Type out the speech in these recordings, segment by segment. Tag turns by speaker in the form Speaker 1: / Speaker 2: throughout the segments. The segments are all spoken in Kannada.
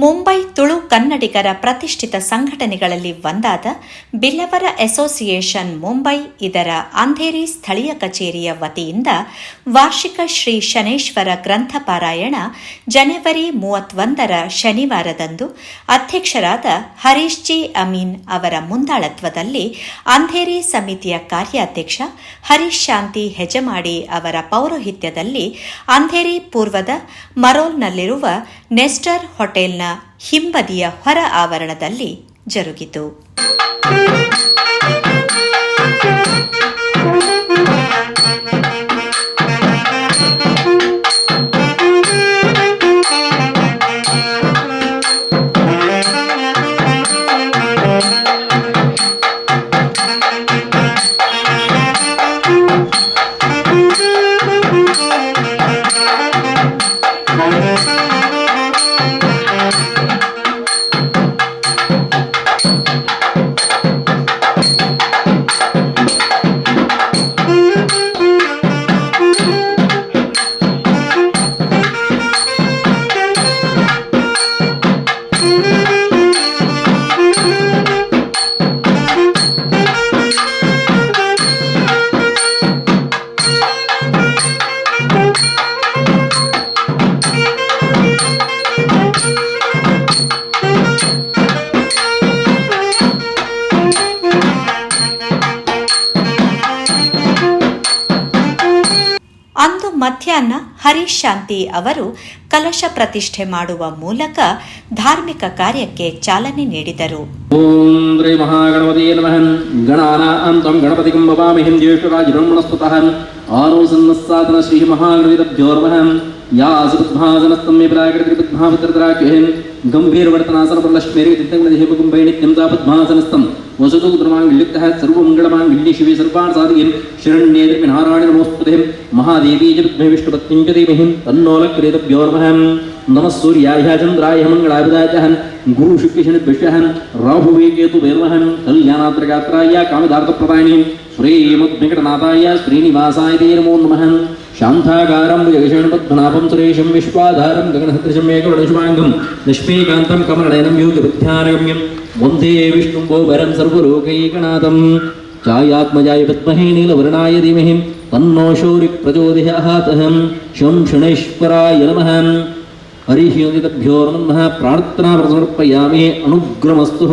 Speaker 1: ಮುಂಬೈ ತುಳು ಕನ್ನಡಿಗರ ಪ್ರತಿಷ್ಠಿತ ಸಂಘಟನೆಗಳಲ್ಲಿ ಒಂದಾದ ಬಿಲ್ಲವರ ಅಸೋಸಿಯೇಷನ್ ಮುಂಬೈ ಇದರ ಅಂಧೇರಿ ಸ್ಥಳೀಯ ಕಚೇರಿಯ ವತಿಯಿಂದ ವಾರ್ಷಿಕ ಶ್ರೀ ಶನೇಶ್ವರ ಗ್ರಂಥಪಾರಾಯಣ ಜನವರಿ 31ರ ಶನಿವಾರದಂದು ಅಧ್ಯಕ್ಷರಾದ ಹರೀಶ್ ಜಿ ಅಮೀನ್ ಅವರ ಮುಂದಾಳತ್ವದಲ್ಲಿ ಅಂಧೇರಿ ಸಮಿತಿಯ ಕಾರ್ಯಾಧ್ಯಕ್ಷ ಹರೀಶ್ ಶಾಂತಿ ಹೆಜಮಾಡಿ ಅವರ ಪೌರೋಹಿತ್ಯದಲ್ಲಿ ಅಂಧೇರಿ ಪೂರ್ವದ ಮರೋಲ್ನಲ್ಲಿರುವ ನೆಸ್ಟರ್ ಹೋಟೆಲ್ನ ಹಿಂಬದಿಯ ಹೊರ ಆವರಣದಲ್ಲಿ ಜರುಗಿತು. ಅಂದು ಮಧ್ಯಾಹ್ನ ಹರೀಶ್ ಶಾಂತಿ ಅವರು ಕಲಶ ಪ್ರತಿಷ್ಠೆ ಮಾಡುವ ಮೂಲಕ ಧಾರ್ಮಿಕ ಕಾರ್ಯಕ್ಕೆ ಚಾಲನೆ ನೀಡಿದರು.
Speaker 2: ಓಂ ಶ್ರೀ ಮಹಾಗಣಪತಿಯೇ ನಮಃ. ಗಣಾನಾಂ ತ್ವಂ ಗಣಪತಿಂ ಭವಾಮಹಂ ಜ್ಯೇಷ್ಠರಾಜಬ್ರಹ್ಮಣಸ್ಪತಃ ಆರೋಸನ್ನಸ್ಸಾದನ ಶ್ರೀ ಮಹಾಗಣಪತಿಭ್ಯೋ ನಮಃ. ಯಾ ಸುಪದ್ಮಾಸನಸ್ತಂ ಮೇ ಪ್ರಾಕೃತಿಪದ್ಮಾವತ್ರತರಾಖ್ಯಂ ಗಂಭೀರವರ್ತನಾಸನ ಪ್ರಲಕ್ಷ್ಮೇರಿ ದಿತ್ತಂಗಣದೇಹಪುಂಬೈ ನಿತ್ಯಂ ತಾಪದ್ಮಾಸನಸ್ತಂ ವಸತು ದ್ರಮಾಂಗಿಲ್ಯುಕ್ತಃ ಸರ್ವಮಂಗಳಮಾಂಗಿಲ್ಯ ಶಿವೆ ಸರ್ವಾರ್ಥಸಾಧಿಕಂ ಶರಣ್ಯೇ ದೇವಿ ನಾರಾಯಣ ನಮೋಸ್ತುತೇ ಮಹಾದೇವಿ ಚ ವಿದ್ಮಹೇ ವಿಷ್ಣುಪತ್ನಿಂ ಚ ಧೀಮಹಿ ತನ್ನೋ ಲಕ್ಷ್ಮೀದೇವ್ಯೋ ನಮಃ. ನಮಃ ಸೂರ್ಯಾಯ ಚಂದ್ರಾಯ ಮಂಗಳಾಭಿದಾಯ ಚ ಗುರು ಶುಕ್ಲಶನಿಭ್ಯಶ್ಚ ರಾಹುವೇ ಕೇತುವೇ ನಮಃ. ಕಲ್ಯಾಣಾತ್ರಗಾತ್ರಾಯ ಕಾಮದಾರ್ಥಪ್ರದಾಯಿನೇ ಶ್ರೀಮದ್ವೆಂಕಟನಾಥಾಯ ಶ್ರೀನಿವಾಸಾಯ ತೇ ನಮೋ ನಮಃ. ಶಾಂತಾಕಾರಂ ಜಗಶಯನಪದ್ಮನಾಭಂ ಸುರೇಶಂ ವಿಶ್ವಾಧಾರಂ ಗಗನಸದೃಶಂ ಏಕವರ್ಣಶುಭಾಂಗಂ ಲಕ್ಷ್ಮೀಕಾಂತಂ ಕಮಲನಯನಂ ಯೋಗಿಬುದ್ಧ್ಯಾನಗಮ್ಯಂ ವಂದೇ ವಿಷ್ಣುಂ ಭೋವರಂ ಸರ್ವಲೋಕೈಕನಾಥಂ. ಛಾಯಾತ್ಮಜಾಯ ವಿದ್ಮಹೇ ನೀಲವರ್ಣಾಯ ಧೀಮಹಿ ತನ್ನೋ ಶೌರಿ ಪ್ರಚೋದಯಾತ್. ಶಂ ಶನೇಶ್ವರಾಯ ನಮಃ. ಹರಿಃ ಯೋಗಿತಭ್ಯೋ ನಮಃ. ಪ್ರಾರ್ಥನಾ ಸಮರ್ಪಯಾಮಿ. ಅನುಗ್ರಹಮಸ್ತು.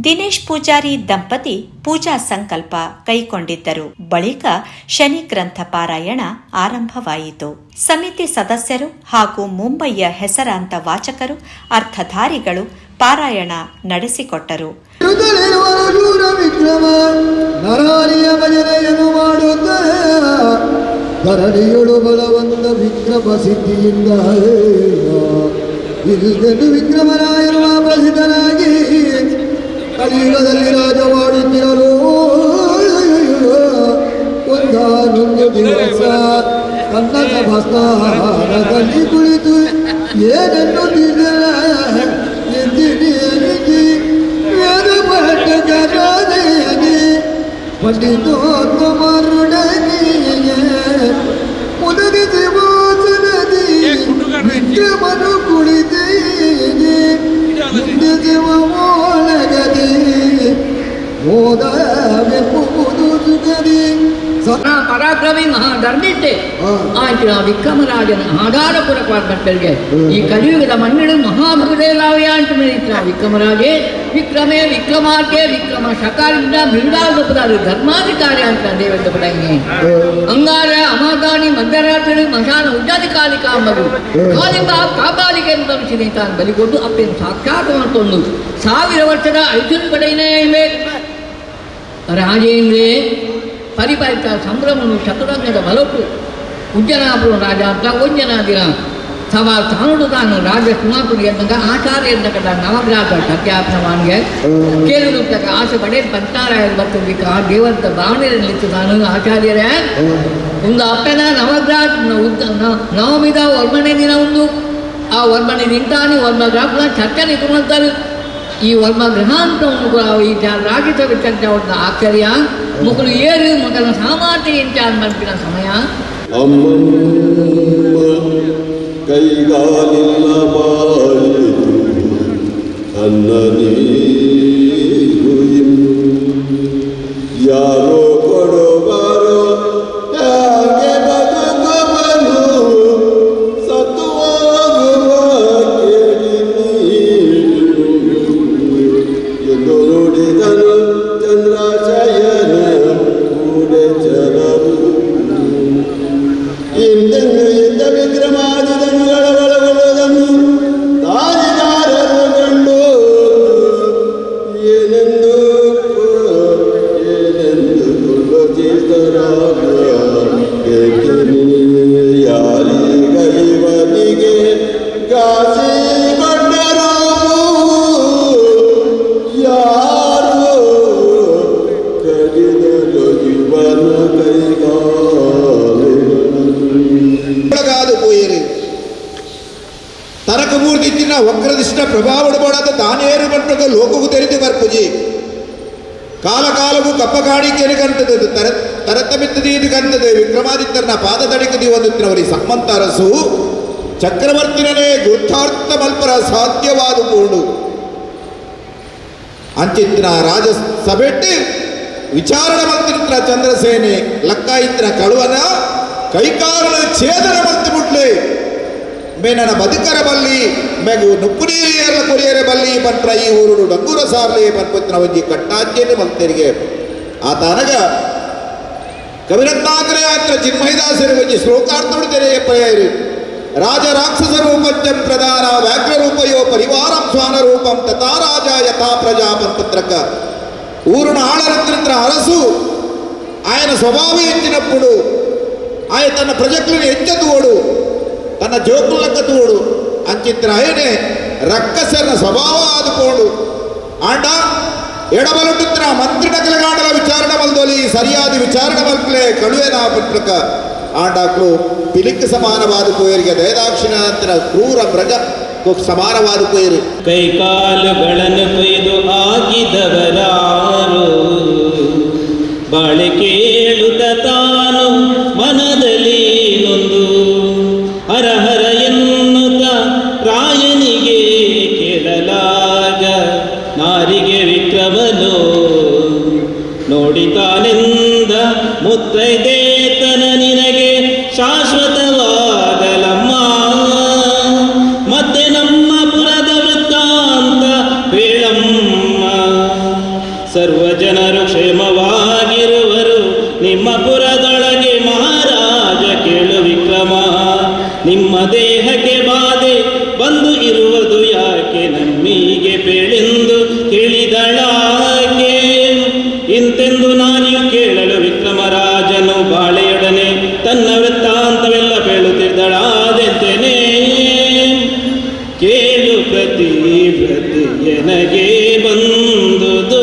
Speaker 1: ದಿನೇಶ್ ಪೂಜಾರಿ ದಂಪತಿ ಪೂಜಾ ಸಂಕಲ್ಪ ಕೈಗೊಂಡಿದ್ದರು. ಬಳಿಕ ಶನಿ ಗ್ರಂಥ ಪಾರಾಯಣ ಆರಂಭವಾಯಿತು. ಸಮಿತಿ ಸದಸ್ಯರು ಹಾಗೂ ಮುಂಬಯಿಯ ಹೆಸರಾಂತ ವಾಚಕರು, ಅರ್ಥಧಾರಿಗಳು ಪಾರಾಯಣ ನಡೆಸಿಕೊಟ್ಟರು.
Speaker 3: ಧರಣಿಯೊಳು ಬಲವಂತ ವಿಕ್ರಮ ಸಿದ್ಧಿಯಿಂದ ವಿಕ್ರಮರಾಯನು ಪ್ರಸಿದ್ಧನಾಗಿ ಕಲಿಯುಗದಲ್ಲಿ ರಾಜವಾಡುತ್ತಿರಲು ಒಂದಾನೊಂದು ದಿವಸ ತನ್ನ ಸಭಾಸ್ಥಾನದಲ್ಲಿ ಕುಳಿತು ಏನೆನ್ನುತ್ತಿದ್ದ ವೇದ ಪಂಡಿತೋತ್ತಮರುಡನಿಗೆ ಮೋದವೆಂಬುದು ಸುಖದಿ
Speaker 4: ಪರಾಕ್ರಮಿ ಮಹಾಧರ್ಮಿಷ್ಠೆ
Speaker 3: ಹಾ.
Speaker 4: ಆಯ್ತು ವಿಕ್ರಮರಾಜನ ಆಧಾರಪೂರ್ವಕವಾದಂತರಿಗೆ ಈ ಕಲಿಯುಗದ ಮಣ್ಣಿಡು ಮಹಾಭಗದೇಲಾವೇ ಅಂಟು ಮೆರೀತ್ರ ವಿಕ್ರಮರಾಜೇ ವಿಕ್ರಮೇ ವಿಕ್ರಮಾರ್ಕೆ ವಿಕ್ರಮ ಶಕಾರಿಂದ ಬಿರುದಾಗಪದಾರು ಧರ್ಮಾಧಿಕಾರಿ ಅಂತ ದೇವದ ಪಡಂಗೆ ಅಂಗಾರ ಅಮಾದಾನಿ ಮಧ್ಯರಾತ್ರಿ ಮಶಾನ ಉಜ್ಜಾಧಿಕಾರಿ ಕಾಂಬರು ಕಾಲಿಂಬ ಕಾಪಾಲಿಕೆ ವಂಶಿನಿ ತಾನು ಬಲಿಗೊಟ್ಟು ಅಪ್ಪೇನು ಸಾಕ್ಷಾತ್ ಮಾಡ್ಕೊಂಡು 1000 ವರ್ಷದ ಐದು ಪಡೆಯನೇ ಇವೆ ರಾಜೇಂದ್ರೇ ಪರಿಪಾಲಿತ ಸಂಭ್ರಮನು ಶತರಂಗದ ಬಲಪು ಉಜ್ಜನಾಪುರ ರಾಜ ಅಂತ ಒಂಜನಾದಿನ ಸವಾ ತಾನುಡು ತಾನು ರಾಜ ಸುಮಾಪುರಿ ಎಂದಾಗ ಆಚಾರ್ಯ ಎಂದಕದ ನವಗ್ರಹ ಸತ್ಯಾಪನವಾನ್ಗೆ ಕೇಳುತ್ತಕ್ಕ ಆಸೆ ಪಡೆ ಪಂಚಾರಾಯರು ಬರ್ತದಿಕ್ಕ ಆ ದೇವರದ ಭಾವನೆಯಲ್ಲಿತ್ತು ತಾನು ಆಚಾರ್ಯರೇ ಒಂದು ಅಪ್ಪನ ನವಗ್ರಹ ನವಮಿದ ವರ್ಮಣೆ ದಿನ ಒಂದು ಆ ವರ್ಮಣೆ ನಿಂತಾನೆ ವರ್ಮಗ್ರಹ ಚರ್ಚೆ ನಿಂತು ಈ ವರ್ಮಗ್ರಹ ಅಂತ ಈ ರಾಗಿತ ಚರ್ಚೆ ಅವ್ರನ್ನ ಆಶ್ಚರ್ಯ ಮಕ್ಕಳು ಏರು ಮಗನ ಸಾಮರ್ಥ್ಯ ಎಂಚ ಅನ್ಬಂತಿನ ಸಮಯ
Speaker 5: ಅಮ್ಮಮ್ಮ ಕೈಗಾಲಿಲ್ಲ ಬಾಳಿತು ಅನ್ನ ನೀರು ಯಾರೋ ಕೊಡಬಾರೋ ಯಾಕೆ ಬದುಕಬಲು ಸತ್ತು ಹೋಗುವ ಕೇಳಿ ಎಂದು ನುಡಿದನು ಚಂದ್ರಾಶಯನ ಕೂಡೆ ಜನರು ಇಂದೆಂದು ಇಂದ ವಿಕ್ರಮಾದಿದನುಗಳ ಒಳಗೊಳ್ಳದನ್ನು ದಾರಿಗಾರರು ಕಂಡು ಏನೆಂದು ಕೊಳ್ಳುತ್ತಿದ್ದರಾಗ ಯಾರೀಗ ಇವನಿಗೆ ಗಾಸಿಗೊಂಡರು ಯಾರು ಕಡಿದಲು ಇವನ
Speaker 6: కాదు పోయేరు తరకమూర్తి ఇచ్చిన వక్రదిష్ట ప్రభావుడు పడత తానేరు పట్టుకు లోకకు తెరిచి కర్పుజి ಕಾಲಕಾಲವು ಕಪ್ಪಗಾಡಿಕೆಯನ್ನು ಕಂತದ್ದು ತರತ್ತಮಿತ್ತದೀದು ಕಂತದೆ ವಿಕ್ರಮಾದಿತ್ಯನ ಪಾದದಡಿಕದಿ ಒಂದುತ್ತಿನವರಿ ಸಮ್ಮಂತ ಅರಸು ಚಕ್ರವರ್ತಿನೇ ಗುರುತಾರ್ಥ ಮಲ್ಪರ ಸಾಧ್ಯವಾದ ಪೂರ್ಣು ಅಂಚಿತ್ತಿನ ರಾಜ ಸಭೆಟ್ಟು ವಿಚಾರಣ ಮಂತ್ರಿತ್ರ ಚಂದ್ರಸೇನೆ ಲಕ್ಕಾಯಿತ್ರ ಕಳುವನ ಕೈಕಾರಣ ಛೇದನ ಮಂತ್ ಬಿಟ್ಲೆ ಮೇನನ ಬದುಕರ ಬಲ್ಲಿ ಮೆಗು ನುಪ್ಪು ನೀರಿಯರ ಕೊರಿಯರ ಬಲ್ಲಿ ಪಂತ್ರ ಈ ಊರುಡು ಡಂಗೂರ ಸಾರ್ಲಿ ಪನ್ಪುತ್ತಿನ ಒಂಜಿ ಕಟ್ಟಾಜ್ಯನೆ ಮಂತರಿಗೆ ಆ ತನಗ ಕವಿರತ್ನಾಕರೇ ಹತ್ರ ಚಿನ್ಮಯದಾಸರು ಒಂಜಿ ಶ್ಲೋಕಾರ್ಥುಡು ತೆರೆಯ ಪಯರು ರಾಜ ರಾಕ್ಷಸ ರೂಪಂಚಂ ಪ್ರಧಾನ ವ್ಯಾಘ್ರ ರೂಪಯೋ ಪರಿವಾರಂ ಸ್ವಾನ ರೂಪಂ ತಥಾ ರಾಜ ಯಥಾ ಪ್ರಜಾ ಪಂಪತ್ರಕ ఊరును ఆళరత్ర అరసు ఆయన స్వభావం ఎత్తినప్పుడు ఆయన తన ప్రజలను ఎంచతోడు తన జోకులక్కతోడు అంచిత్ర ఆయనే రక్కసన స్వభావం ఆదుకోడు ఆండ ఎడబలుటిత్ర మంత్రి నగలగాడల విచారణ మల్దోలి సరియాది విచారణ మల్పలే కಳುವೆನ ಪತ್ರಕ ಆಂಡಾಕ್ಳು ಪಿಲಿಕ್ ಸಮಾನವಾದ ಪೋಯರಿಗೆ ದಯದಾಕ್ಷಿಣಾಂತರ ಕ್ರೂರ ಪ್ರಜ ಸಮಾನವಾದ ಪೋಯರು
Speaker 7: ಕೈಕಾಲುಗಳನ್ನು ಕೊಯ್ದು ಹಾಕಿದವರಾರು ಬಾಳೆ ಕೇಳುತ್ತ ತಾನು ಮನದಲ್ಲಿ ನೊಂದು ಹರಹರ ಎನ್ನುತ್ತ ರಾಯನಿಗೆ ಕೇಳಲಾಗ ನಾರಿಗೆ ವಿಕ್ರಮನು ನೋಡಿತಾನೆಂದ ಮುತ್ತೈದೇತನ ನಿನಗೆ ಶಾಶ್ವತವಾಗಲಮ್ಮ ಮತ್ತೆ ನಮ್ಮ ಪುರದ ವೃತ್ತಾಂತ ಹೇಳಮ್ಮ ಸರ್ವ ಜನರು ಕ್ಷೇಮವಾಗಿರುವರು ನಿಮ್ಮ ಪುರದೊಳಗೆ ಮಹಾರಾಜ ಕೇಳು ವಿಕ್ರಮ ನಿಮ್ಮ ದೇಹಕ್ಕೆ ಬಾಧೆ ಬಂದು ಇರುವುದು ಯಾಕೆ ನಮ್ಮಿಗೆ ಪೇಳೆಂದು ಕೇಳಿದಳಾಕೆ ಇಂತೆಂದು ನಾನು ಕೇಳಲು ವಿಕ್ರಮರಾಜನು ಬಾಳೆಯೊಡನೆ ತನ್ನ ವೃತ್ತಾಂತವೆಲ್ಲ ಹೇಳುತ್ತಿದ್ದಳಾದೆಂತೆನೇ ಕೇಳು ಪ್ರತಿ ಎನಗೆ ಬಂದುದು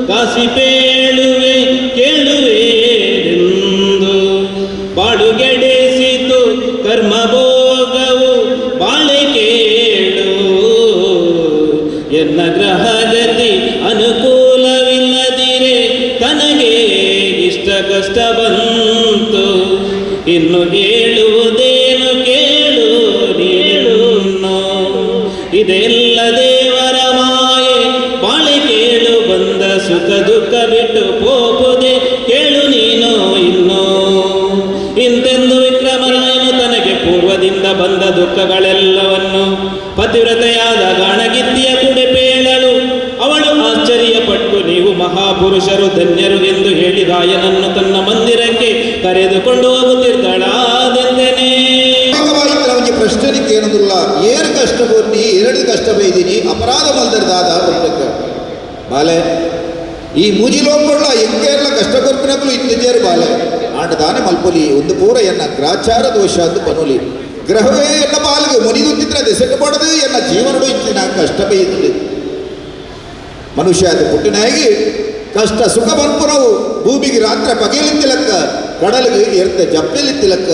Speaker 7: ಕಾಸಿ ಪೇಳುವೆ ಕೇಳುವೆಂದು ಬಾಡುಗೆಡೆಸಿತು ಕರ್ಮ ಭೋಗವು ಬಾಳೆ ಕೇಳು ಎನ್ನ ಗ್ರಹಗತಿ ಅನುಕೂಲವಿಲ್ಲದಿರೆ ತನಗೆ ಇಷ್ಟ ಕಷ್ಟ ಬಂತು ಇನ್ನು ಹೇಳುವುದೇನು ಕೇಳು ನೀನು ಇದೆಲ್ಲ ದೇವರ ಮಾಯೆ ಬಾಳೆ ಕೇಳು ಬಂದ ಸುಖ ದುಃಖ ಬಿಟ್ಟು ಪೋಪುದೆ ಕೇಳು ನೀನು ಇನ್ನು. ಇಂತೆಂದು ವಿಕ್ರಮರಾಯನು ತನಗೆ ಪೂರ್ವದಿಂದ ಬಂದ ದುಃಖಗಳೆಲ್ಲವನ್ನು ಪತಿವ್ರತೆಯಾದ ಗಾಣಗಿತ್ತಿಯ ಕುಡೆ ಪೇಳಲು ಅವಳು ಆಶ್ಚರ್ಯಪಟ್ಟು ನೀವು ಮಹಾಪುರುಷರು ಧನ್ಯರು ಎಂದು ಹೇಳಿ ರಾಯನನ್ನು ತನ್ನ ಮಂದಿರಕ್ಕೆ ಕರೆದುಕೊಂಡು ಹೋಗುತ್ತಿದ್ದಳಾದೆಂದೆನೇ.
Speaker 6: ಅವನಿಗೆ ಪ್ರಶ್ನೆ ಕೇಳುದಿಲ್ಲ. ಏನು ಕಷ್ಟ ಕೊರ್ನಿ, ಎರಡು ಕಷ್ಟ ಬೈದಿನಿ, ಅಪರಾಧ ಮಲ್ದರ್ದಾದ ಬರ್ತಕ್ಕ ಬಾಲೆ ಈ ಮುಜಿಲೋಂಬಳ್ಳ ಎಂಗೆಲ್ಲ ಕಷ್ಟ ಕೊರ್ಪಿನಕ್ಕೂ ಇತ್ತಿದ್ದೇರು ಬಾಲೆ ಆಂಡದಾನೆ ಮಲ್ಪೊಲಿ ಒಂದು ಪೂರ ಎನ್ನ ಗ್ರಾಚಾರ ದೋಷ ಅಂತ ಪನೋಲಿ ಗ್ರಹವೇ ಎನ್ನ ಬಾಲಿಗೆ ಮುನಿದುತ್ತಿದ್ರೆ ದೆಸೆಗೆ ಪಡೆದು ಎನ್ನ ಜೀವನಡು ಇಚ್ಚಿನ ಕಷ್ಟ ಬೈದಿದೆ. ಮನುಷ್ಯ ಅದು ಪುಟ್ಟಿನಾಗಿ ಕಷ್ಟ ಸುಖ ಬಂಪುನವು ಭೂಮಿಗೆ ರಾತ್ರಿ ಪಗೆಯಲಿತ್ತಿಲಕ್ಕ ಕಡಲಿಗೆ ಎರ್ತೆ ಜಪ್ಪೆಲಿತ್ತಿಲಕ್ಕ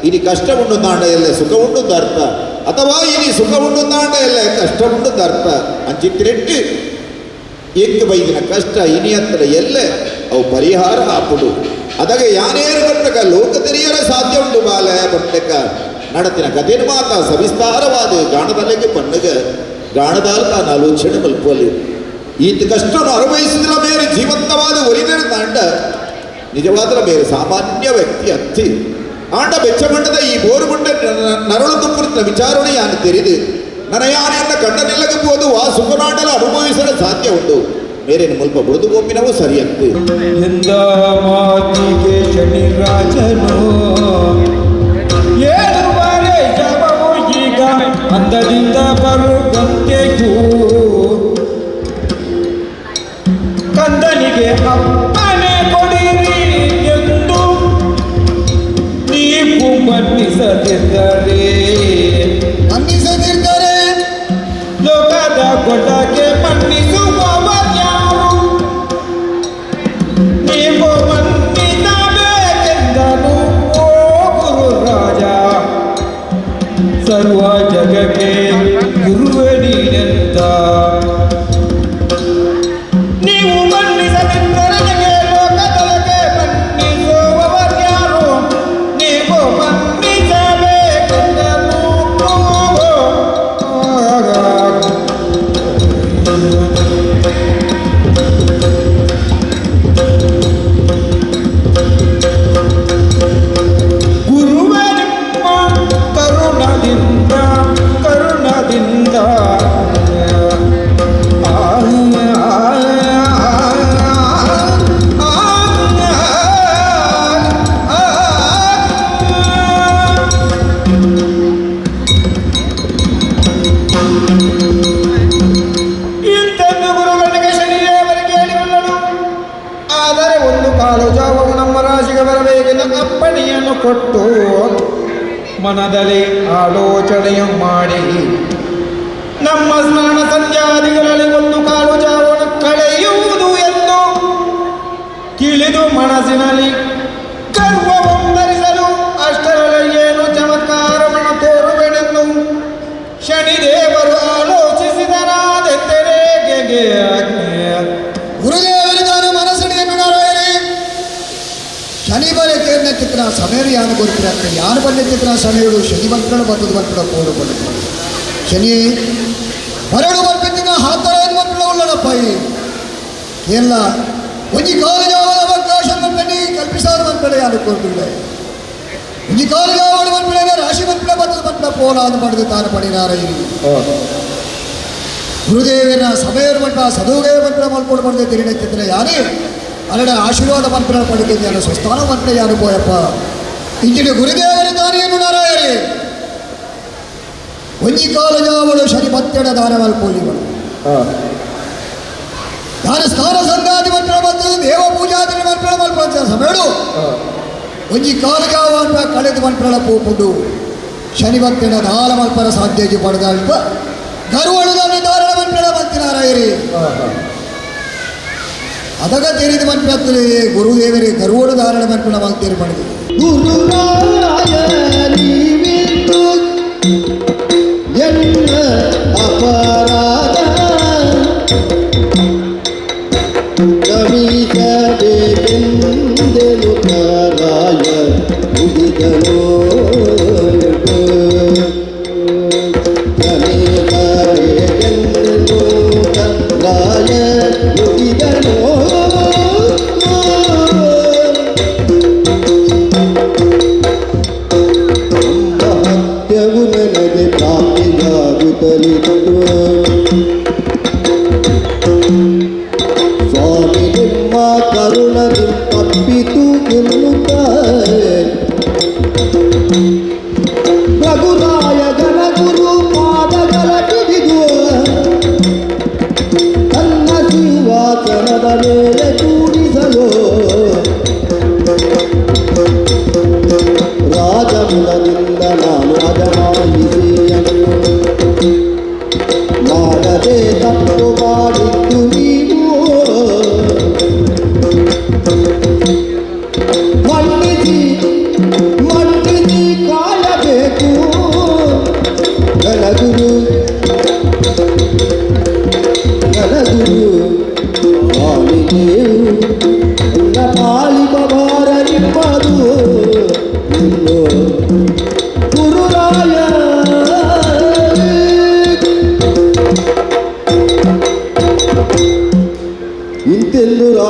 Speaker 6: ಇನಿ ಕಷ್ಟ ಉಂಡುಂದಾಂಡ ಎಲ್ಲ ಸುಖ ಉಂಡುಂದ ಅರ್ಥ ಅಥವಾ ಇನಿ ಸುಖ ಉಂಡುಂದಾಂಡ ಎಲ್ಲ ಕಷ್ಟ ಉಂಡುಂದ ಅರ್ಥ ಅಂಚಿತ್ತಿರೆಟ್ಟು ಎಂಟು ಬೈದಿನ ಕಷ್ಟ ಇನಿ ಹತ್ರ ಎಲ್ಲೇ ಅವು ಪರಿಹಾರ ಆಪುಡು ಅದಾಗ ಯಾನೇರು ಕಟ್ಟಕ ಲೋಕ ತೆರೆಯರ ಸಾಧ್ಯ ಉಂಟು ಬಾಲೆ ಬಟ್ಟಕ ನಡತಿನ ಕಥೆನ ಮಾತ ಸವಿಸ್ತಾರವಾದ ಗಾಣದಲ್ಲಿಗೆ ಪನ್ನಗ ಗಾಣದಾಲ್ ತಾನು ಆಲೋಚನೆ ಮಲ್ಪಲ್ಲಿ ಈತ ಕಷ್ಟವನ್ನು ಅನುಭವಿಸಿದ್ರ ಬೇರೆ ಜೀವಂತವಾದ ಒಲಿದರೆ ತಾಂಡ ನಿಜವಾದ ಬೇರೆ ಸಾಮಾನ್ಯ ವ್ಯಕ್ತಿ ಅತ್ತಿ ಆಂಡ ಬೆಚ್ಚಮಂಡದ ಈ ಬೋರುಗುಂಡ ನರಳು ತುಪ್ಪುತ್ತ ವಿಚಾರಣೆ ಯಾನು ತೆರೆದು ನನ್ನ ಯಾನೆಯನ್ನ ಕಂಡನೆಲ್ಲಗಬಹುದು ಆ ಸುಖನಾಂಡಲ ಅನುಭವಿಸಲು ಸಾಧ್ಯ ಉಂಟು ಮೇರೇನು ಮುಲ್ಪ ಬುಡುದು ಗೋಪಿನವು ಸರಿಯತ್ತು
Speaker 8: ಎಂದ ಮಾತಿಗೆ ಶನಿ ರಾಜನು ಏಳುವರೆ ಜಪವು ಈಗ ಅಂದದಿಂದ ಬರುವಂತೆಯೂ ಕಂದನಿಗೆ ಅಪ್ಪನೆ ಕೊಡಿರಿ ಎಂದು ನೀವು ಮನ್ನಿಸದಿದ್ದರೆ ಲೋಕದ ಕೊಟ್ಟಕ್ಕೆ ಮನ್ನಿಸುವವರ್ಯಾರು ನೀವು ಮನ್ನಿಸಬೇಕೆಂದನು ಓ ಗುರು ರಾಜ ಸರ್ವ ಜಗಕ್ಕೆ ಗುರುವೇ ನೀನೆಂತ ನೀವು ಮನ್ನಿಸದಿದ್ದರನಿಗೆ ಲೋಕದೊಳಗೆ ಮನ್ನಿಸುವವರ್ಯಾರು ನೀವು ಮನ್ನಿಸಬೇಕೆಂದನು ಗುರುವೇ ನಿಮ್ಮ ಕರುಣದಿಂದ ಇಂತೆಂದು ಗುರುಗಳಿಗೆ ಶನಿದೇವರಿಗೆ ಹೇಳಿಕೊಳ್ಳಲು ಆದರೆ ಒಂದು ಕಾಲು ಜಾವವು ನಮ್ಮ ರಾಶಿಗೆ ಬರಬೇಕೆಂದು ಅಪ್ಪಣೆಯನ್ನು ಕೊಟ್ಟು ಮನದಲ್ಲಿ ಆಲೋಚನೆಯು ಮಾಡಿ ನಮ್ಮ ಸ್ನಾನ ಸಂಧ್ಯಾದಿಗಳಲ್ಲಿ ಒಂದು ಕಾಲು ಜಾವವನ್ನು ಕಳೆಯುವುದು ಎಂದು ತಿಳಿದು ಮನಸ್ಸಿನಲ್ಲಿ ಗರ್ವವೊಂದರಿಸಲು ಅಷ್ಟರಲ್ಲಿ ಏನು ಚಮತ್ಕಾರವನ್ನು ತೋರುವೆನೆಂದು ಶನಿದೇವರು ಆಲೋಚಿಸಿದರಾದೆಂತೆರೆಗೆ
Speaker 3: ಗುರುದೇವರಿಗಾನು ಮನಸ್ಸಡಿಯನ್ನು ನಾರಾಯಣಿ ಶನಿ ಬರಕ್ಕೆ ಚಿತ್ರ ಸಮಯ ಯಾನು ಗೊತ್ತಿರತ್ತೆ ಯಾರು ಬಂದ ಚಿತ್ರ ಸಮಯಗಳು ಶನಿ ಬಂದ್ಕೊಂಡು ಬರ್ತದ ಬಂದ್ಬಿಡ ಕೋಡು ಬಂದ ಶನಿ ಮರಳು ಬರ್ಬಿದ್ದ ಹಾತರ ಬಂದ್ಬಿಡ ಉಳ್ಳಡಪ್ಪ ಎಲ್ಲ ಒಂಜಿ ಕಾಲೇಜ್ ಅವಕಾಶ ಬಂದ್ಬಿಡಿ ಕಲ್ಪಿಸಾದ ಬಂದ್ಬಿಡ ಯಾರು ಕೊಡ್ಬಿಡ ಒಂಜಿ ಕಾಲೇಜ್ ಅವಳು ಬಂದ್ಬಿಡ ರಾಶಿ ಬಂದ್ಬಿಡ ಬರ್ತದ ಬಂದ್ಬಿಡ ಪೋಲ ಅದು ಪಡೆದು ತಾನು ಪಡಿನಾರಾಯಣಿ ಗುರುದೇವರ ಸಭೆಯವರು ಬಂಟ ಸದುಗೆ ಬಂತ್ರ ಮಲ್ಕೊಂಡು ಬಂದೆ ತಿರುಗಿದ್ರೆ ಯಾರೇ ಅಲ್ಲಡ ಆಶೀರ್ವಾದ ಮಂತ್ರ ಪಡೆದಿದ್ದೆ ಯಾರು ಸ್ವಸ್ಥಾನ ಮಂತ್ರ ಯಾರು ಪೋಯಪ್ಪ ಇಂಚಿನ ಗುರುದೇವರ ದಾರಿಯನ್ನು ನಾರಾಯಣಿ ಒಂಜಿ ಕಾಲ ಜಾವಳು ಶನಿ ಮತ್ತೆಡ ದಾನ ಮಲ್ಪೋಲಿಗಳು ನಾನು ಸ್ನಾನ ಸಂಗಾದಿ ಮಂತ್ರ ಬಂದು ದೇವ ಪೂಜಾದಿ ಮಂತ್ರ ಮಲ್ಪಂತ ಸಮೇಳು ಒಂಜಿ ಕಾಲ ಜಾವ ಅಂತ ಕಳೆದು ಮಂತ್ರಳ ಪೋಪುಡು ಶನಿ ಮತ್ತೆಡ ದಾನ ಮಲ್ಪರ ಸಾಧ್ಯಜಿ ಪಡೆದಲ್ಪ ಗರುವಳುದಾನೆ ದಾರಣ ಮಂತ್ರ ಮಂತಿನಾರಾಯರಿ ಅದಗ ತೆರೆದು ಮಂತ್ರತ್ತಲೇ ಗುರುದೇವರೇ ಗರುವಳು ಧಾರಣ ಮಂತ್ರ ಮಂತೇರು ಮಾಡಿದೆ
Speaker 5: ಗುರುರಾಯನಿವಿಂದು ಎನ್ನ ಅಪರಾಧ ಕ್ಷಮಿಸಬೇಕೆಂದೆನು ರಾಯ ಮುಗಿದನು ಕ್ಷಮಿಸಬೇಕೆಂದೆನು ರಾಯ ಮುಗಿದನು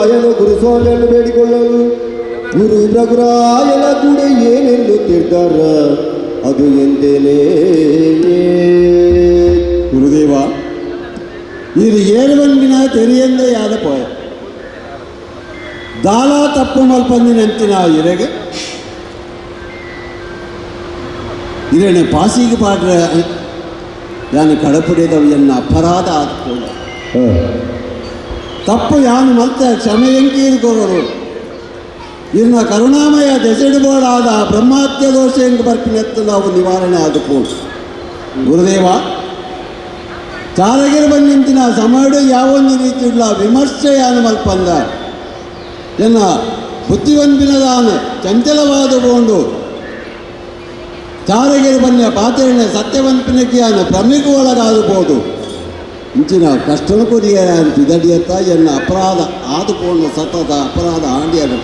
Speaker 5: ರಘುರಾಯನ ಗುರುಸ್ವಾಮಿಯನ್ನು ಬೇಡಿಕೊಳ್ಳಲು ಗುರು ರಘುರಾಯನ ಕೂಡ ಏನೆನ್ನುತ್ತಿದ್ದಾರ ಅದು ಎಂದೇನೇ ಗುರುದೇವ ಇದು ಏರುವಂದಿನ ತೆರೆಯಂದೇ ಯಾದ ಪೋಯ ದಾಲ ತಪ್ಪು ಮಲ್ಪಂದಿನಂತಿನ ಇರೆಗೆ ಇರೇನೆ ಪಾಸಿಗೆ ಪಾಡ್ರೆ ಯಾನು ಕಡಪುಡಿದವು ಎನ್ನ ಅಪರಾಧ ಆದ್ಕೊಂಡು ತಪ್ಪು ಯಾನು ಮತ್ತೆ ಕ್ಷಮೆ ಎಂಕೀರ್ಕೋರು ಇನ್ನ ಕರುಣಾಮಯ ದೆಸೆಡುಬೋಡಾದ ಬ್ರಹ್ಮಹತ್ಯ ದೋಷ ಹೆಂಗೆ ಬರ್ಕಿನೆತ್ತು ನಾವು ನಿವಾರಣೆ ಆದುಕೊಂಡು ಗುರುದೇವ ಚಾರಗಿರಿ ಬಂದಿಂತಿನ ಸಮಯಡು ಯಾವೊಂದು ರೀತಿಯುಳ್ಳ ವಿಮರ್ಶೆ ಯಾನು ಮಲ್ಪಂದ ಎನ್ನ ಬುದ್ಧಿವಂತಿನದಾನ ಚಂಚಲವಾದುಕೊಂಡು ಚಾರಗಿರಿ ಬನ್ಯ ಪಾತ್ರೆಯ ಸತ್ಯವಂತನಿಕೆಯಾನ ಭ್ರಮೆಗೂ ಒಳಗಾಗಬಹುದು ಇಂಚಿನ ಕಷ್ಟನ ಕೊರಿಯ ಪಿದಡಿಯತ್ತ ಎನ್ನ ಅಪರಾಧ ಆದುಕೊಂಡು ಸತತ ಅಪರಾಧ ಆಂಡಿಯನು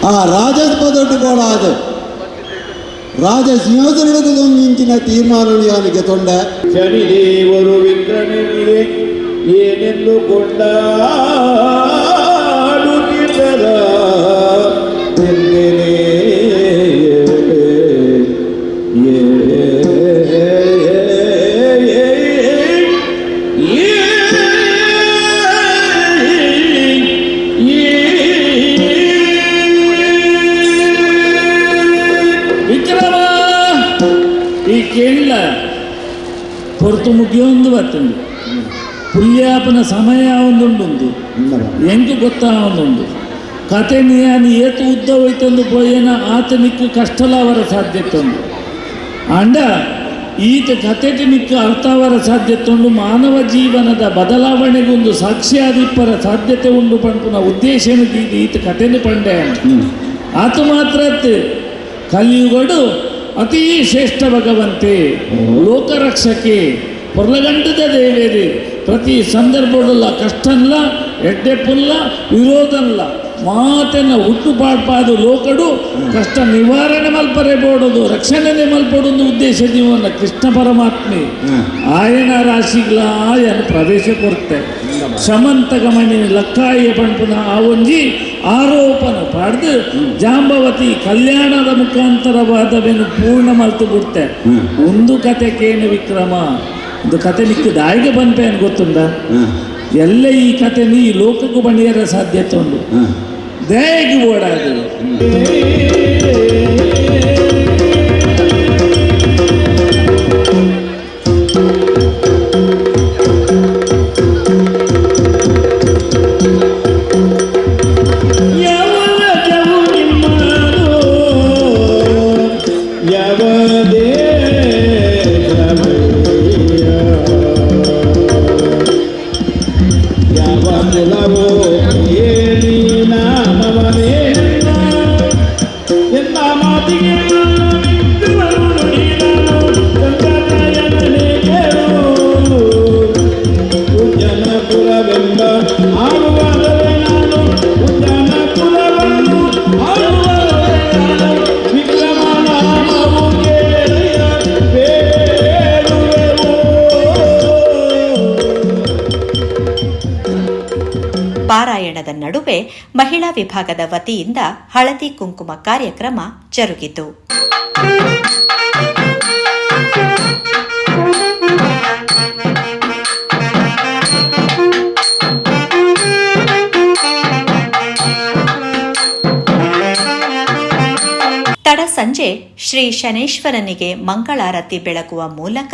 Speaker 5: ಆ ರಾಜಪದೊಟ್ಟು ಬೋಡಾದ ರಾಜ ಸಿಂಹಾಸನದೊಂದು ಇಂಚಿನ ತೀರ್ಮಾನ ಯಾನಿಗೆ ತೊಂಡ
Speaker 8: ಶನಿದೇವರು ವಿಕ್ರಮನಿಗೆ ಏನೆಂದು ಕೊಂಡಾಡುತ್ತಿದ್ದರ ಎಂದೇನೇ
Speaker 9: ಕೇಳಿಲ್ಲ ಹೊರತು ಮುಗಿಯೊಂದು ಬರ್ತಂದು ಪುಲ್ಯಾಪನ ಸಮಯ ಒಂದುಂಡು ಎಂಗೆ ಗೊತ್ತಾ ಒಂದುಂಡು ಕತೆ ನೀನು ಏತು ಉದ್ದ ಹೋಯ್ತಂದು ಪೋಯೇನ ಆತನಿಕ್ಕು ಕಷ್ಟಲ ಅವರ ಸಾಧ್ಯತೆ ಉಂಟು ಅಂಡ ಈತ ಕತೆಗೆ ನಿಕ್ಕು ಅರ್ಥವರ ಸಾಧ್ಯತೆ ಉಂಡು ಮಾನವ ಜೀವನದ ಬದಲಾವಣೆಗೊಂದು ಸಾಕ್ಷ್ಯಾದಿಪ್ಪರ ಸಾಧ್ಯತೆ ಉಂಡು ಪಂಪುನ ಉದ್ದೇಶ ಈತ ಕತೆನು ಪಂಡೆ ಆತ ಮಾತ್ರ ಕಲಿಯುಗಡು ಅತೀ ಶ್ರೇಷ್ಠ ಭಗವಂತೆ ಲೋಕರಕ್ಷಕೆ పొర్లగంటుదే దేవేది ప్రతి సందర్భంలో కష్టంలా ఎడ్డెప్పుల్లా విరోధంలా ಮಾತನ್ನ ಹುಟ್ಟುಪಾಡ್ಪಾದು ಲೋಕಡು ಕಷ್ಟ ನಿವಾರಣೆ ಮಲ್ಪರೆಬೋಡೋದು ರಕ್ಷಣೆ ಮಲ್ಪಡೋದು ಉದ್ದೇಶ ಜೀವನ ಕೃಷ್ಣ ಪರಮಾತ್ಮೆ ಆಯನ ರಾಶಿಗಳ ಆಯನ ಪ್ರವೇಶ ಕೊಡ್ತೆ ಶಮಂತಗಮಣಿ ಲಕ್ಕಾಯ ಪಂಪನ ಆ ಒಂಜಿ ಆರೋಪನ ಪಾಡ್ದು ಜಾಂಬವತಿ ಕಲ್ಯಾಣದ ಮುಖಾಂತರವಾದವೇನು ಪೂರ್ಣ ಮಲ್ತು ಬಿಡ್ತೆ ಒಂದು ಕತೆ ಕೇನು ವಿಕ್ರಮ ಒಂದು ಕತೆ ನಿಕ್ಕು ದಾಯಿಗೆ ಬಂತೆ ಅಂತ ಗೊತ್ತುಂಡ ಎಲ್ಲ ಈ ಕತೆ ಈ ಲೋಕಕ್ಕೂ ಬಣಿಯರ ಸಾಧ್ಯತೆ ಉಂಟು ದಯಗೆ ಓಡಾದು
Speaker 1: ಪಾರಾಯಣದ ನಡುವೆ ಮಹಿಳಾ ವಿಭಾಗದ ವತಿಯಿಂದ ಹಳದಿ ಕುಂಕುಮ ಕಾರ್ಯಕ್ರಮ ಜರುಗಿತು. ತಡ ಸಂಜೆ ಶ್ರೀ ಶನೇಶ್ವರನಿಗೆ ಮಂಗಳಾರತಿ ಬೆಳಗುವ ಮೂಲಕ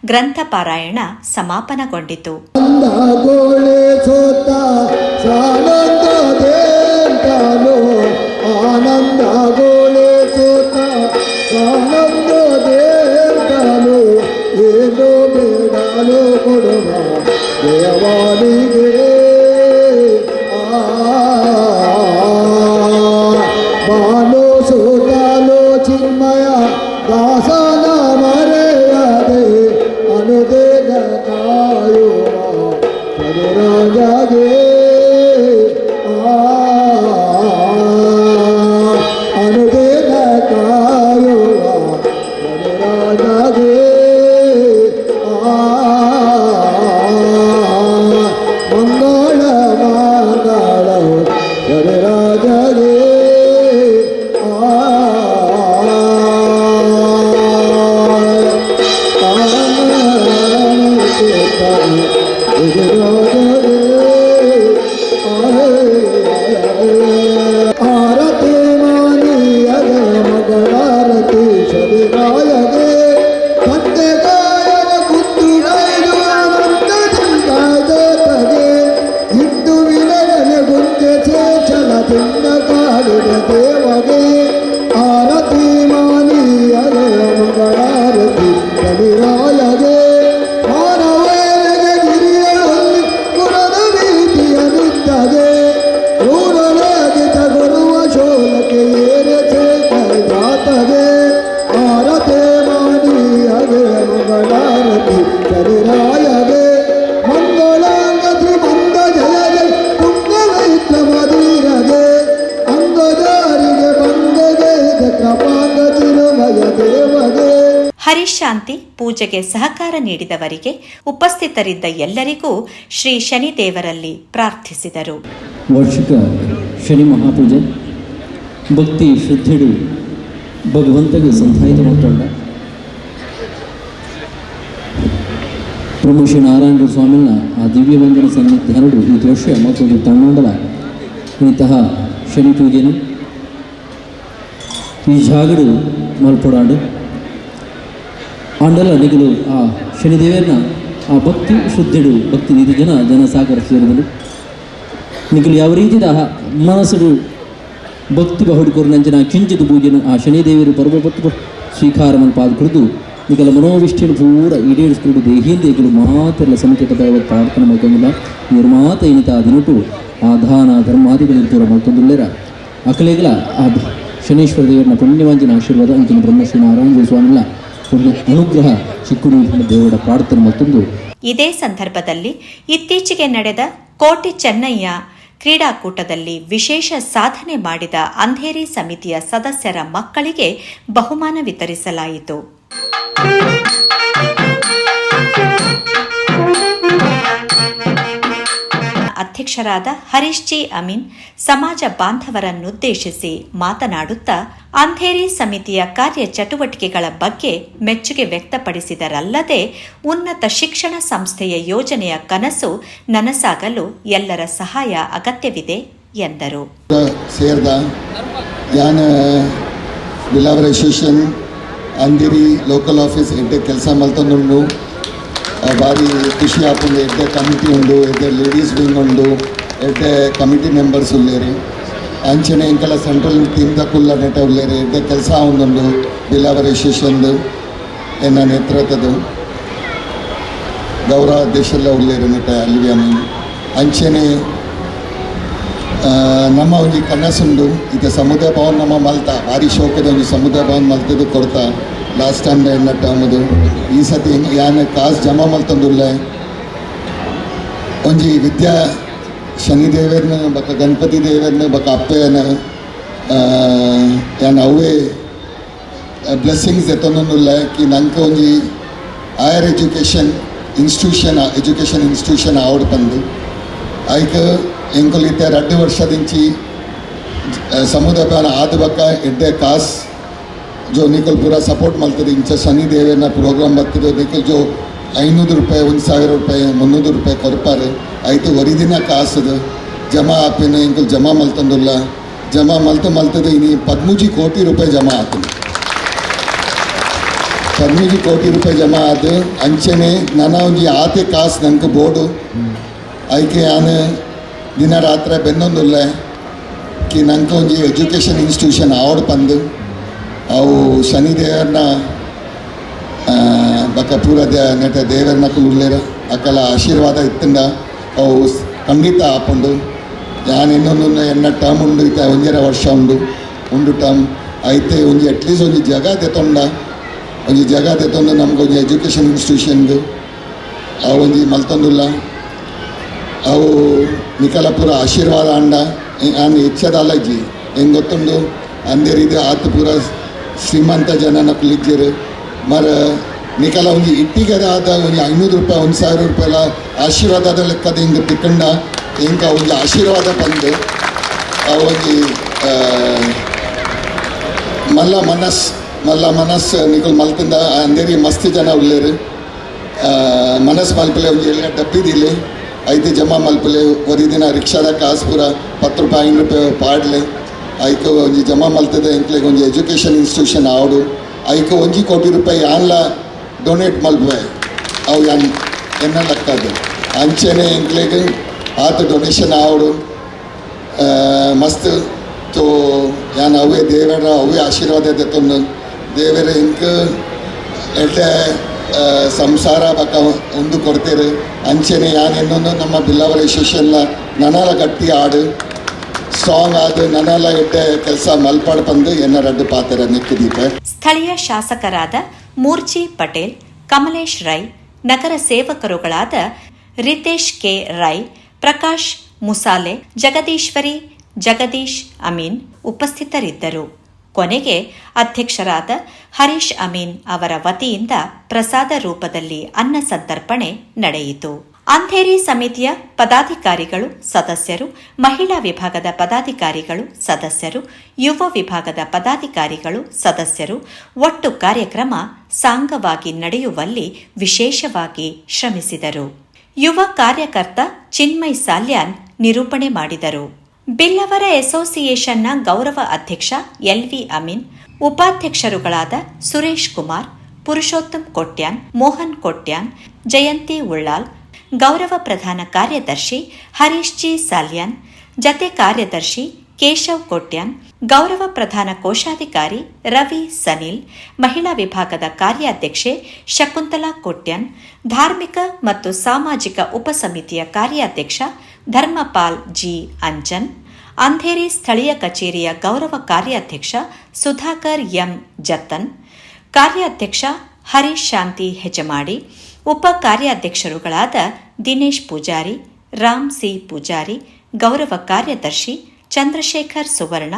Speaker 1: ಗ್ರಂಥ ಪಾರಾಯಣ ಸಮಾಪನಗೊಂಡಿತು.
Speaker 5: ಮಂಗಳ ವರರಾಜರೇ ಆರತಿ ಮಾನಿ ಅಗ ಮಗಳಾರತಿ ಶಬಿರಾಯಗೆ ಪತ್ತೆ ಗಾಯನ ಕುತ್ತುಡೈದು ಅನಂತ ಚಿಂತಾದತಗೆ ಹಿಂದು ವಿನಯನೆ ಗುಂಜೆ ಚೇಚಲ ಪಿಂಡ ಕಾಡಿದ ದೇವಗೆ ಆರತಿ ಮಾನಿ ಅಗ ಮಗಳಾರತಿ ಶಬಿರಾಯಗೆ ಮಾನವೇನೆಗೆ ಗಿರಿಯಲ್ಲಿ ಕುರದ ಭೀತಿಯನಿದ್ದರೆ ಊರೊಳಗೆ ತಗೊಳ್ಳುವ ಶೋಲಕ್ಕೆ ಏರೆ ಚೇತಗೆ ಆರತೆ ಮಾಡಿ ಅಗೆ ಮಗಳಾರತಿ ಶರೀರಾಯಗೆ ಮಂಗಳಾಂಗತಿ ಮಂದ ಜಯಗೆ ಪುಣ್ಯವೈತ್ರ ಮಧೀರಗೆ ಅಂಗಜಾರಿಗೆ ಬಂದಗೆ ಕೃಪಾಂಗ ತಿರುಮಯ ದೇವಗೆ.
Speaker 1: ಹರೀಶ್ ಶಾಂತಿ ಪೂಜೆಗೆ ಸಹಕಾರ ನೀಡಿದವರಿಗೆ ಉಪಸ್ಥಿತರಿದ್ದ ಎಲ್ಲರಿಗೂ ಶ್ರೀ ಶನಿದೇವರಲ್ಲಿ ಪ್ರಾರ್ಥಿಸಿದರು.
Speaker 2: ವಾರ್ಷಿಕ ಶನಿ ಮಹಾಪೂಜೆ ಭಕ್ತಿ ಶ್ರದ್ಧೆಡು ಭಗವಂತಗೆ ಸಂಧಾಯಿತ ಮಾತಾಡ ಪ್ರಭು ಶ್ರೀ ನಾರಾಯಣ ಸ್ವಾಮಿನ ಆ ದಿವ್ಯ ವಂದನ ಸನ್ನಿಧಿ ಹರಡು ಈ ವರ್ಷ ಮತ್ತೊಂದು ತಣ್ಣಂಡಲ ಇಂತಹ ಶನಿ ಪೂಜೆನು ಈ ಜಾಗಡು ಮಲ್ಪೊಡಾಡು ಆಂಡಲ ನಿಗಲು ಆ ಶನಿದೇವರನ್ನ ಆ ಭಕ್ತಿ ಶ್ರದ್ಧೆಡು ಭಕ್ತಿ ನೀತಿ ಜನ ಸಾಗರ ಸೇರಿದಳು ನಿಗಲು ಯಾವ ರೀತಿಯ ಮನಸ್ಸು ಭಕ್ತಿ ಬಹುಡಿಕೊರು ನಂಜನ ಕಿಂಚಿತ್ ಪೂಜೆನು ಆ ಶನಿದೇವರು ಪರ್ವಪತ್ತು ಸ್ವೀಕಾರ ಮಲ್ಪಾದ ಕುಡಿದು ನಿಗಲ ಮನೋವಿಷ್ಠಿಯನ್ನು ಪೂರ ಈಡೇರಿಸಿಕೊಂಡು ದೇಹಿಯಿಂದ ಈಗಲು ಮಾತೆಲ್ಲ ಸಮಚಿತ ಭಗವತ್ ಪ್ರಾರ್ಥನೆ ಮಾಡ್ಕೊಂಡಿಲ್ಲ ಇವರು ಮಾತ ಏನಿತ ದಿನಟು ಆ ದಾನ ಧರ್ಮಾದಿಗಳು ದೂರ ಮಾಡ್ಕೊಂಡುಳ್ಳೇರ ಅಕಲೇಗಲ ಆ ಶನೇಶ್ವರ ದೇವರನ್ನ ಪುಣ್ಯವಾಂಜಿನ ಆಶೀರ್ವಾದ ಅಂತಿನ ಬ್ರಹ್ಮಶ್ರೀ ನಾರಾಯಣ ಸ್ವಾಮಿನ ಅನುಗ್ರಹ ಚಿಕ್ಕುಡು ದೇವರ ಪ್ರಾರ್ಥನೆ ಮತ್ತೊಂದು.
Speaker 1: ಇದೇ ಸಂದರ್ಭದಲ್ಲಿ ಇತ್ತೀಚೆಗೆ ನಡೆದ ಕೋಟೆ ಚೆನ್ನಯ್ಯ ಕ್ರೀಡಾಕೂಟದಲ್ಲಿ ವಿಶೇಷ ಸಾಧನೆ ಮಾಡಿದ ಅಂಧೇರಿ ಸಮಿತಿಯ ಸದಸ್ಯರ ಮಕ್ಕಳಿಗೆ ಬಹುಮಾನ ವಿತರಿಸಲಾಯಿತು. ಅಧ್ಯಕ್ಷರಾದ ಹರೀಶ್ ಜಿ ಅಮೀನ್ ಸಮಾಜ ಬಾಂಧವರನ್ನುದ್ದೇಶಿಸಿ ಮಾತನಾಡುತ್ತಾ ಅಂಧೇರಿ ಸಮಿತಿಯ ಕಾರ್ಯ ಚಟುವಟಿಕೆಗಳ ಬಗ್ಗೆ ಮೆಚ್ಚುಗೆ ವ್ಯಕ್ತಪಡಿಸಿದರಲ್ಲದೆ ಉನ್ನತ ಶಿಕ್ಷಣ ಸಂಸ್ಥೆಯ ಯೋಜನೆಯ ಕನಸು ನನಸಾಗಲು ಎಲ್ಲರ ಸಹಾಯ ಅಗತ್ಯವಿದೆ ಎಂದರು.
Speaker 3: ಸೇರಿದ ಯಾನ್ ಬಿಲಾವರ ಅಸೋಸಿಯೇಷನ್ ಅಂಧೇರಿ ಲೋಕಲ್ ಆಫೀಸ್ ಎಡ್ಡೆ ಕೆಲಸ ಮಲ್ತೊಂದುಂಡು ಭಾರಿ ಖುಷಿ ಆಪುಂಡು. ಎಡ್ಡೆ ಕಮಿಟಿ ಉಂಡು, ಎಡ್ಡೆ ಲೇಡೀಸ್ ವಿಂಗ್ ಉಂಡು, ಎಡ್ಡೆ ಕಮಿಟಿ ಮೆಂಬರ್ಸ್ ಉಳ್ಳೇರಿ ಅಂಚನೆ ಇಂಕಲ ಸೆಂಟ್ರಲ್ ಟೀಮ್ದ ಕುಲ್ಲ ನೆಟ ಉಳ್ಳೇರಿ ಎಡ್ಡೆ ಕೆಲಸ ಒಂದುಂಡು ಬಿಲಾವರ ಅಸೋಸಿಯೇಷನ್ದು ಎನ್ನ ನೇತೃತ್ವದ ಗೌರವ ಅಧ್ಯಕ್ಷಲ್ಲ ಉಳ್ಳೇರಿ ನೆಟ ಅಲ್ಲಿಗೆ ಅಂಚನೆ ನಮ್ಮ ಒಂದು ಕನಸುಂಡು ಇದು ಸಮುದಾಯ ಭವನ್ ನಮ್ಮ ಮಲ್ತ ಭಾರಿ ಶೋಕದ ಒಂದು ಸಮುದಾಯ ಭವನ್ ಮಲ್ತದ್ದು ಕೊಡ್ತಾ ಲಾಸ್ಟ್ ಟೈಮ್ ಎನ್ನ ಟರ್ಮದು ಈ ಸತಿ ಯಾನ ಕಾಸು ಜಮಾ ಮಲ್ತಂದುಲ್ಲ ಒಂಜಿ ವಿದ್ಯಾ ಶನಿದೇವರನ್ನ ಬಕ್ಕ ಗಣಪತಿ ದೇವರನ್ನ ಬಕ್ಕ ಅಪ್ಪಯ್ಯನ ಯಾನ್ ಅವೇ ಬ್ಲೆಸ್ಸಿಂಗ್ಸ್ ಎತ್ತೊಂದುಲ್ಲ ಕಿ ನಂಗೆ ಒಂಜಿ ಹೈಯರ್ ಎಜುಕೇಷನ್ ಇನ್ಸ್ಟಿಟ್ಯೂಷನ್ ಆವಡ್ ಬಂದು ಐಕ್ ಎಂಕೊಲಿತ್ತೆ 2 ವರ್ಷದಿಂಚಿ ಸಮುದಾಯ ಭವನ ಆದ ಬಕ್ಕ ಎಡ್ಡೆ ಕಾಸು जो निकल पूरा सपोर्ट मल्तದೆ इंच शनि देवरना प्रोग्राम बರ್ತದೆ निकल जो 500 ರೂಪಾಯಿ 1000 ರೂಪಾಯಿ 300 ರೂಪಾಯಿ ಕೊರ್ಪಾರೆ ಆಯ್ತು ವರಿದಿನ ಕಾಸದು ಜಮಾ ಆಪಿನ ಇಂಕಲ್ ಜಮಾ ಮಲ್ತಂದುಲ್ಲ ಜಮಾ ಮಲ್ತದೆ ಇನಿ 13 ಕೋಟಿ ರೂಪಾಯಿ ಜಮಾ ಆತು 13 ಕೋಟಿ ರೂಪಾಯಿ ಜಮಾ ಆದ ಅಂಚನೆ ನನ್ನ ಒಂಜಿ ಆತೆ ಕಾಸು ನಂಗೆ ಬೋರ್ಡು ಐಕೆ ಯಾನು ದಿನ ರಾತ್ರಿ ಬೆನ್ನೊಂದುಲ್ಲ ಕಿ ನಂಗೆ ಒಂಜಿ ಎಜುಕೇಷನ್ ಇನ್ಸ್ಟಿಟ್ಯೂಷನ್ ಆವಡ್ ಬಂದು ಅವು ಶನಿದೇವರನ್ನ ಬಕ್ಕ ಪೂರ ನೆಟ ದೇವರನ್ನ ಕುಳ್ಳೇರ ಅಕ್ಕಲ ಆಶೀರ್ವಾದ ಇತ್ತಂಡ ಅವು ಖಂಡಿತ ಆಪುಂಡು ನಾನು ಇನ್ನೊಂದು ಎನ್ನ ಟರ್ಮ್ ಉಂಡು ಇತ್ತ 1.5 ವರ್ಷ ಉಂಡು ಟರ್ಮ್ ಐತೆ ಒಂಜಿ ಅಟ್ಲೀಸ್ಟ್ ಒಂಜಿ ಜಾಗ ತೆತ್ತೊಂಡು ನಮ್ಗೆ ಒಂಜಿ ಎಜುಕೇಷನ್ ಇನ್ಸ್ಟಿಟ್ಯೂಷನ್ದು ಅವು ಒಂಜಿ ಮಲ್ತೊಂದುಲ್ಲ ಅವು ನಿಕಲ ಪೂರ ಆಶೀರ್ವಾದ ಅಂಡ ನಾನು ಹೆಚ್ಚದಲ್ಲ ಇಜ್ಜಿ ಹೆಂಗೆ ಗೊತ್ತುಂಡು ಅಂದೇ ರೀತಿ ಆತು ಪೂರ ಶ್ರೀಮಂತ ಜನನ ಕುಲಿಜ್ಜರು ಮರ ನಿಕಲ ಒಂದು ಇಟ್ಟಿಗೆದ ಆದ ಒಂದು 500 ರೂಪಾಯಿ 1000 ರೂಪಾಯಿ ಆಶೀರ್ವಾದದ ಲೆಕ್ಕದ ಹಿಂಗೆ ತಿಕ್ಕಂಡ ಹಿಂಗೆ ಒಂದು ಆಶೀರ್ವಾದ ಬಂದು ಅವರಿಗೆ ಮಲ್ಲ ಮನಸ್ ನಿಕುಲ್ ಮಲ್ತಿಂದ ಅಂದೇರಿ ಮಸ್ತ್ ಜನ ಉಳ್ಳೇರು ಮನಸ್ ಮಲ್ಪಲೆ ಒಂದು ಎಲ್ಲ ಡಬ್ಬಿದಿಲ್ಲ 5 ಜಮಾ ಮಲ್ಪಲೆ ಒಂದು ದಿನ ರಿಕ್ಷಾದ ಕಾಸು ಪೂರ 10 ರೂಪಾಯಿ 5 ರೂಪಾಯಿ ಪಾಡ್ಲೆ ಐಕೆ ಒಂದು ಜಮಾ ಮಲ್ತದೆ ಎಂಕ್ಲೆಗೆ ಒಂದು ಎಜುಕೇಷನ್ ಇನ್ಸ್ಟಿಟ್ಯೂಷನ್ ಆವಡು ಐಕೆ 1 ಕೋಟಿ ರೂಪಾಯಿ ಆನ್ಲ ಡೊನೇಟ್ ಮಲ್ಪೆ ಅವು ಎನ್ನ ಲೆಕ್ಕದು ಅಂಚೆನೆ ಎಂಕ್ಲೆಗೆ ಆತ ಡೊನೇಷನ್ ಆವಡು ಮಸ್ತ್ ತೋ ಯಾನ್ ಅವೇ ದೇವರ ಅವೇ ಆಶೀರ್ವಾದ ದೆತ್ತೊಂದು ದೇವರ ಇಂಕ ಎಡ್ಡೆ ಸಂಸಾರ ಬಕ್ಕ ಒಂದು ಕೊಡ್ತೀರಿ ಅಂಚೆನೆ ಯಾನ್ ಇನ್ನೊಂದು ನಮ್ಮ ಬಿಲ್ಲವರ ಯಶಸ್ಸೆಲ್ಲ ನನಾಲ ಗಟ್ಟಿ ಆಡು ಸಾಂಗ್ ಆದು ನನಾಲ ಎಡ್ಡೆ ಕೆಲಸ ಮಲ್ಪಾಡು ಬಂದು ಎನ್ನ ರಡ್ಡು ಪಾತ್ರ ನಿಕ್ಕಿದೀಪೆ.
Speaker 1: ಸ್ಥಳೀಯ ಶಾಸಕರಾದ ಮೂರ್ಜಿ ಪಟೇಲ್, ಕಮಲೇಶ್ ರೈ, ನಗರ ಸೇವಕರುಗಳಾದ ರಿತೇಶ್ ಕೆ ರೈ, ಪ್ರಕಾಶ್ ಮುಸಾಲೆ, ಜಗದೀಶ್ವರಿ, ಜಗದೀಶ್ ಅಮೀನ್ ಉಪಸ್ಥಿತರಿದ್ದರು. ಕೊನೆಗೆ ಅಧ್ಯಕ್ಷರಾದ ಹರೀಶ್ ಅಮೀನ್ ಅವರ ವತಿಯಿಂದ ಪ್ರಸಾದ ರೂಪದಲ್ಲಿ ಅನ್ನ ಸಂತರ್ಪಣೆ ನಡೆಯಿತು. ಅಂಧೇರಿ ಸಮಿತಿಯ ಪದಾಧಿಕಾರಿಗಳು, ಸದಸ್ಯರು, ಮಹಿಳಾ ವಿಭಾಗದ ಪದಾಧಿಕಾರಿಗಳು, ಸದಸ್ಯರು, ಯುವ ವಿಭಾಗದ ಪದಾಧಿಕಾರಿಗಳು, ಸದಸ್ಯರು ಒಟ್ಟು ಕಾರ್ಯಕ್ರಮ ಸಾಂಗವಾಗಿ ನಡೆಯುವಲ್ಲಿ ವಿಶೇಷವಾಗಿ ಶ್ರಮಿಸಿದರು. ಯುವ ಕಾರ್ಯಕರ್ತ ಚಿನ್ಮಯ್ ಸಾಲ್ಯಾನ್ ನಿರೂಪಣೆ ಮಾಡಿದರು. ಬಿಲ್ಲವರ ಅಸೋಸಿಯೇಷನ್ನ ಗೌರವ ಅಧ್ಯಕ್ಷ ಎಲ್ವಿ ಅಮೀನ್, ಉಪಾಧ್ಯಕ್ಷರುಗಳಾದ ಸುರೇಶ್ ಕುಮಾರ್, ಪುರುಷೋತ್ತಮ್ ಕೊಟ್ಯಾನ್, ಮೋಹನ್ ಕೊಟ್ಯಾನ್, ಜಯಂತಿ ಉಳ್ಳಾಲ್, ಗೌರವ ಪ್ರಧಾನ ಕಾರ್ಯದರ್ಶಿ ಹರೀಶ್ ಜಿ ಸಾಲ್ಯಾನ್, ಜತೆ ಕಾರ್ಯದರ್ಶಿ ಕೇಶವ್ ಕೊಟ್ಯಾನ್, ಗೌರವ ಪ್ರಧಾನ ಕೋಶಾಧಿಕಾರಿ ರವಿ ಸನಿಲ್, ಮಹಿಳಾ ವಿಭಾಗದ ಕಾರ್ಯಾಧ್ಯಕ್ಷೆ ಶಕುಂತಲಾ ಕೊಟ್ಯಾನ್, ಧಾರ್ಮಿಕ ಮತ್ತು ಸಾಮಾಜಿಕ ಉಪಸಮಿತಿಯ ಕಾರ್ಯಾಧ್ಯಕ್ಷ ಧರ್ಮಪಾಲ್ ಜಿ ಅಂಜನ್, ಅಂಧೇರಿ ಸ್ಥಳೀಯ ಕಚೇರಿಯ ಗೌರವ ಕಾರ್ಯಾಧ್ಯಕ್ಷ ಸುಧಾಕರ್ ಎಂ ಜತ್ತನ್, ಕಾರ್ಯಾಧ್ಯಕ್ಷ ಹರೀಶ್ ಶಾಂತಿ ಹೆಜಮಾಡಿ, ಉಪ ಕಾರ್ಯಾಧ್ಯಕ್ಷರುಗಳಾದ ದಿನೇಶ್ ಪೂಜಾರಿ, ರಾಮ್ ಸಿ ಪೂಜಾರಿ, ಗೌರವ ಕಾರ್ಯದರ್ಶಿ ಚಂದ್ರಶೇಖರ್ ಸುವರ್ಣ,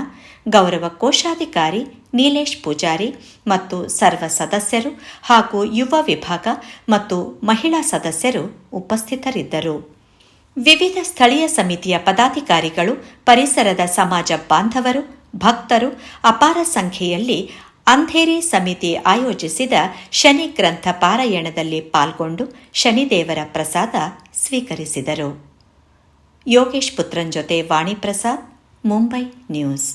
Speaker 1: ಗೌರವ ಕೋಶಾಧಿಕಾರಿ ನೀಲೇಶ್ ಪೂಜಾರಿ ಮತ್ತು ಸರ್ವ ಸದಸ್ಯರು ಹಾಗೂ ಯುವ ವಿಭಾಗ ಮತ್ತು ಮಹಿಳಾ ಸದಸ್ಯರು ಉಪಸ್ಥಿತರಿದ್ದರು. ವಿವಿಧ ಸ್ಥಳೀಯ ಸಮಿತಿಯ ಪದಾಧಿಕಾರಿಗಳು, ಪರಿಸರದ ಸಮಾಜ ಬಾಂಧವರು, ಭಕ್ತರು ಅಪಾರ ಸಂಖ್ಯೆಯಲ್ಲಿ ಅಂಧೇರಿ ಸಮಿತಿ ಆಯೋಜಿಸಿದ ಶನಿ ಗ್ರಂಥ ಪಾರಾಯಣದಲ್ಲಿ ಪಾಲ್ಗೊಂಡು ಶನಿದೇವರ ಪ್ರಸಾದ ಸ್ವೀಕರಿಸಿದರು. ಯೋಗೇಶ್ ಪುತ್ರನ್ ಜೊತೆ ವಾಣಿ ಪ್ರಸಾದ್, ಮುಂಬೈ ನ್ಯೂಸ್.